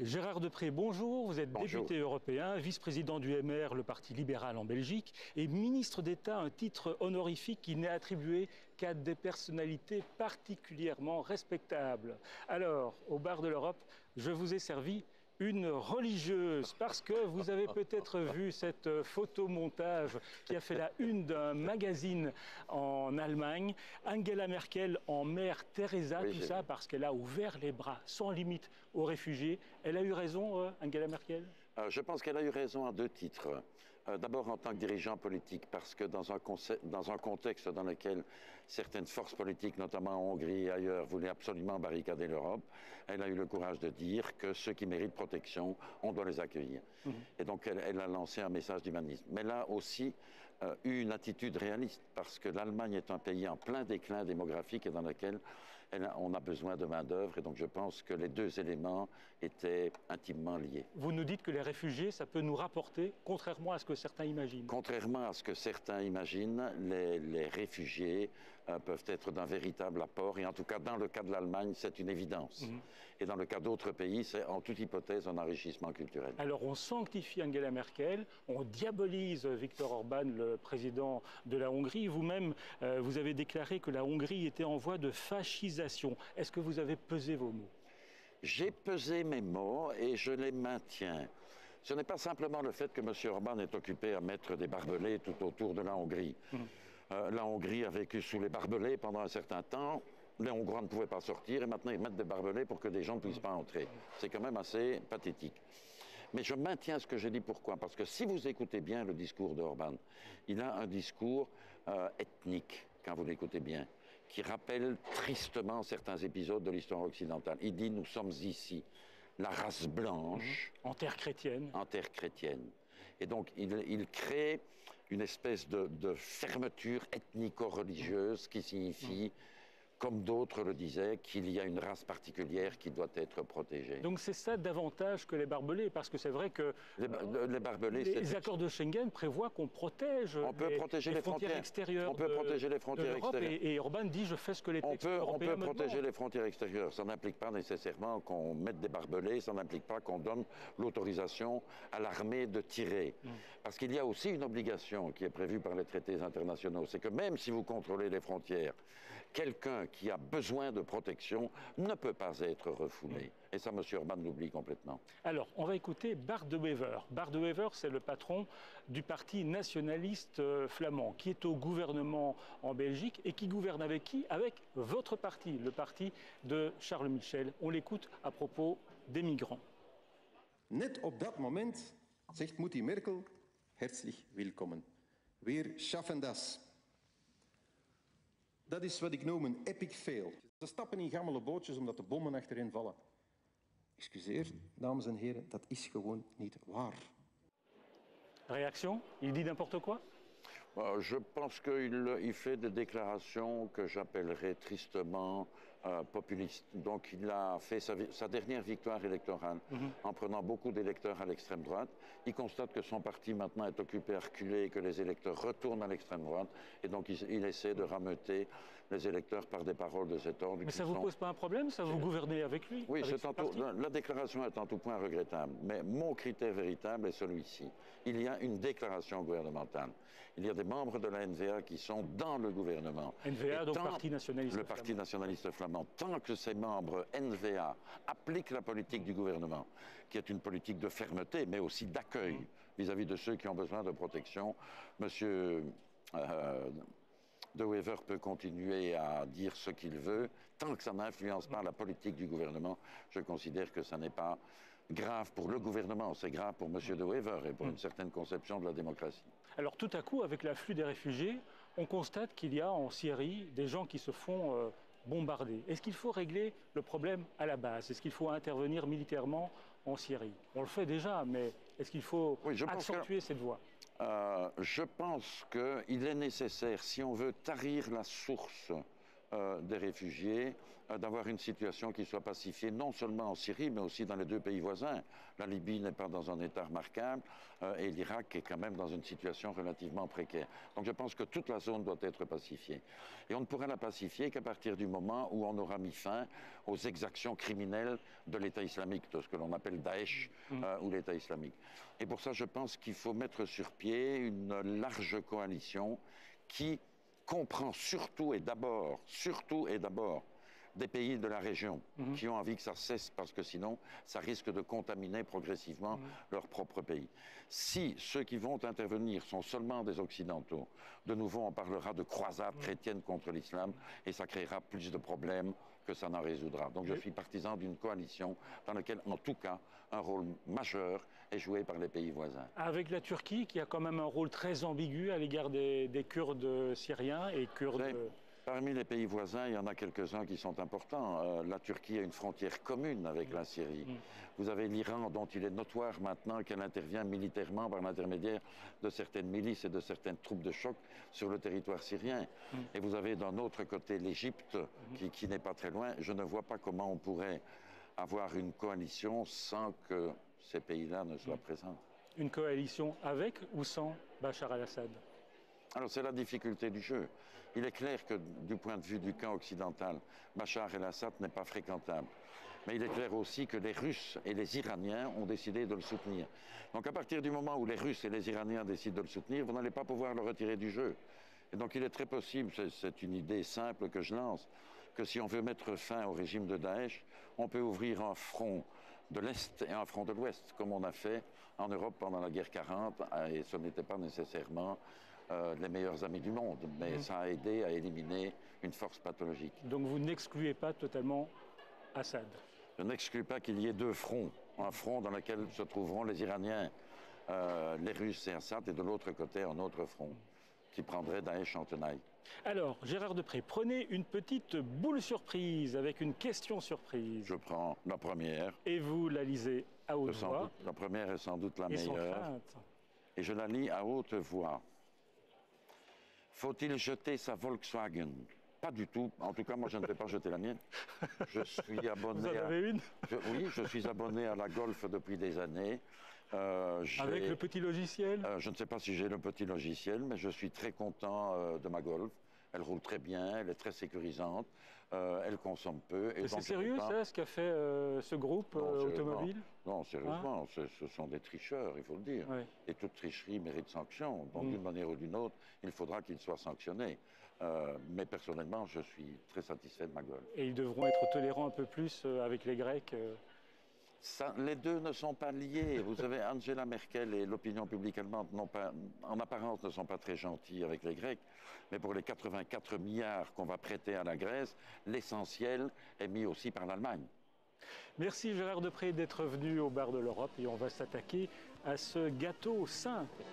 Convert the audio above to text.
Gérard Deprez, bonjour. Vous êtes Bonjour. député européen, vice-président du MR, le Parti libéral en Belgique, et ministre d'État, un titre honorifique qui n'est attribué qu'à des personnalités particulièrement respectables. Alors, au bar de l'Europe, je vous ai servi une religieuse, parce que vous avez peut-être vu cette photomontage qui a fait la une d'un magazine en Allemagne. Angela Merkel en mère Teresa, Oui, tout ça parce qu'elle a ouvert les bras sans limite aux réfugiés. Elle a eu raison, Angela Merkel ? Je pense qu'elle a eu raison à deux titres. D'abord en tant que dirigeant politique, parce que dans un contexte dans lequel certaines forces politiques, notamment en Hongrie et ailleurs, voulaient absolument barricader l'Europe, elle a eu le courage de dire que ceux qui méritent protection, on doit les accueillir. Et donc elle a lancé un message d'humanisme. Mais elle a aussi eu une attitude réaliste, parce que l'Allemagne est un pays en plein déclin démographique et dans lequel on a besoin de main-d'œuvre. Et donc je pense que les deux éléments étaient intimement liés. Vous nous dites que les réfugiés, ça peut nous rapporter, contrairement à ce que certains imaginent. Contrairement à ce que certains imaginent, les réfugiés peuvent être d'un véritable apport. Et en tout cas, dans le cas de l'Allemagne, c'est une évidence. Et dans le cas d'autres pays, c'est en toute hypothèse un enrichissement culturel. Alors on sanctifie Angela Merkel, on diabolise Viktor Orban, le président de la Hongrie. Vous-même, vous avez déclaré que la Hongrie était en voie de fascisation. Est-ce que vous avez pesé vos mots ? J'ai pesé mes mots et je les maintiens. Ce n'est pas simplement le fait que M. Orban est occupé à mettre des barbelés tout autour de la Hongrie. La Hongrie a vécu sous les barbelés pendant un certain temps. Les Hongrois ne pouvaient pas sortir et maintenant ils mettent des barbelés pour que des gens ne puissent pas entrer. C'est quand même assez pathétique. Mais je maintiens ce que j'ai dit. Pourquoi? Parce que si vous écoutez bien le discours d'Orban, il a un discours ethnique, quand vous l'écoutez bien, qui rappelle tristement certains épisodes de l'histoire occidentale. Il dit « nous sommes ici, la race blanche ». En terre chrétienne. En terre chrétienne. Et donc il crée une espèce de fermeture ethnico-religieuse qui signifie, comme d'autres le disaient, qu'il y a une race particulière qui doit être protégée. Donc c'est ça davantage que les barbelés, parce que c'est vrai que les barbelés, les accords de Schengen prévoient qu'on protège les frontières extérieures. On peut protéger les frontières extérieures. Et Orban dit je fais ce que les textes européens on peut protéger les frontières extérieures. Ça n'implique pas nécessairement qu'on mette des barbelés, ça n'implique pas qu'on donne l'autorisation à l'armée de tirer. Parce qu'il y a aussi une obligation qui est prévue par les traités internationaux, c'est que même si vous contrôlez les frontières, quelqu'un qui a besoin de protection ne peut pas être refoulé. Et ça, M. Orban l'oublie complètement. Alors, on va écouter Bart De Wever. Bart De Wever, c'est le patron du parti nationaliste flamand, qui est au gouvernement en Belgique et qui gouverne avec qui? Avec votre parti, le parti de Charles Michel. On l'écoute à propos des migrants. Net op dat moment zegt Mutti Merkel, herzlich willkommen. Wir schaffen das. Dat is wat ik noem een epic fail. Ze stappen in gammele bootjes omdat de bommen achterin vallen. Excuseer, dames en heren, dat is gewoon niet waar. Réaction? Il dit n'importe quoi? Je pense qu'il fait des déclarations que j'appellerais tristement populistes. Donc il a fait sa dernière victoire électorale en prenant beaucoup d'électeurs à l'extrême droite. Il constate que son parti maintenant est occupé à reculer et que les électeurs retournent à l'extrême droite. Et donc il essaie de rameuter les électeurs par des paroles de cet ordre. Mais ça ne vous pose pas un problème? Ça vous gouvernez avec lui? Oui, la déclaration est en tout point regrettable. Mais mon critère véritable est celui-ci. Il y a une déclaration gouvernementale. Il y a des membres de la NVA qui sont dans le gouvernement. NVA, donc Parti nationaliste flamand. Le Parti nationaliste flamand. Tant que ces membres NVA appliquent la politique du gouvernement, qui est une politique de fermeté, mais aussi d'accueil vis-à-vis de ceux qui ont besoin de protection, Monsieur De Wever peut continuer à dire ce qu'il veut. Tant que ça n'influence pas la politique du gouvernement, je considère que ça n'est pas grave pour le gouvernement, c'est grave pour M. De Wever et pour une certaine conception de la démocratie. Alors tout à coup, avec l'afflux des réfugiés, on constate qu'il y a en Syrie des gens qui se font bombarder. Est-ce qu'il faut régler le problème à la base? Est-ce qu'il faut intervenir militairement en Syrie? On le fait déjà, mais est-ce qu'il faut accentuer cette voie? Je pense qu'il est nécessaire, si on veut tarir la source des réfugiés, d'avoir une situation qui soit pacifiée, non seulement en Syrie, mais aussi dans les deux pays voisins. La Libye n'est pas dans un état remarquable et l'Irak est quand même dans une situation relativement précaire. Donc je pense que toute la zone doit être pacifiée. Et on ne pourra la pacifier qu'à partir du moment où on aura mis fin aux exactions criminelles de l'État islamique, de ce que l'on appelle Daesh ou l'État islamique. Et pour ça, je pense qu'il faut mettre sur pied une large coalition qui comprend surtout et d'abord des pays de la région qui ont envie que ça cesse parce que sinon, ça risque de contaminer progressivement leur propre pays. Si ceux qui vont intervenir sont seulement des Occidentaux, de nouveau, on parlera de croisade chrétienne contre l'islam et ça créera plus de problèmes que ça n'en résoudra. Donc je suis partisan d'une coalition dans laquelle, en tout cas, un rôle majeur est joué par les pays voisins. Avec la Turquie, qui a quand même un rôle très ambigu à l'égard des Kurdes syriens et Kurdes... Parmi les pays voisins, il y en a quelques-uns qui sont importants. La Turquie a une frontière commune avec la Syrie. Vous avez l'Iran, dont il est notoire maintenant qu'elle intervient militairement par l'intermédiaire de certaines milices et de certaines troupes de choc sur le territoire syrien. Et vous avez d'un autre côté l'Égypte, qui n'est pas très loin. Je ne vois pas comment on pourrait avoir une coalition sans que ces pays-là ne soient présents. Une coalition avec ou sans Bachar al-Assad? Alors c'est la difficulté du jeu. Il est clair que du point de vue du camp occidental, Bachar el-Assad n'est pas fréquentable. Mais il est clair aussi que les Russes et les Iraniens ont décidé de le soutenir. Donc à partir du moment où les Russes et les Iraniens décident de le soutenir, vous n'allez pas pouvoir le retirer du jeu. Et donc il est très possible, c'est une idée simple que je lance, que si on veut mettre fin au régime de Daesh, on peut ouvrir un front de l'Est et un front de l'Ouest, comme on a fait en Europe pendant la guerre 40, et ce n'était pas nécessairement les meilleurs amis du monde, mais ça a aidé à éliminer une force pathologique. Donc vous n'excluez pas totalement Assad? Je n'exclus pas qu'il y ait deux fronts. Un front dans lequel se trouveront les Iraniens, les Russes et Assad, et de l'autre côté un autre front qui prendrait Daesh en tenaille. Alors, Gérard Deprez, prenez une petite boule surprise avec une question surprise. Je prends la première. Et vous la lisez à haute voix. La première est sans doute la meilleure. Sans crainte. Et je la lis à haute voix. Faut-il jeter sa Volkswagen? Pas du tout. En tout cas, moi, je ne vais pas jeter la mienne. Je suis abonné. Vous en avez une? Oui, je suis abonné à la Golf depuis des années. Avec le petit logiciel? Je ne sais pas si j'ai le petit logiciel, mais je suis très content de ma Golf. Elle roule très bien, elle est très sécurisante, elle consomme peu. C'est sérieux, ça, ce qu'a fait ce groupe automobile? Non, sérieusement, ce sont des tricheurs, il faut le dire. Oui. Et toute tricherie mérite sanction. Donc, d'une manière ou d'une autre, il faudra qu'ils soient sanctionnés. Mais personnellement, je suis très satisfait de ma Golf. Et ils devront être tolérants un peu plus avec les Grecs Ça, les deux ne sont pas liés. Vous savez, Angela Merkel et l'opinion publique allemande, en apparence, ne sont pas très gentils avec les Grecs. Mais pour les 84 milliards qu'on va prêter à la Grèce, l'essentiel est mis aussi par l'Allemagne. Merci Gérard Deprez d'être venu au bar de l'Europe et on va s'attaquer à ce gâteau simple.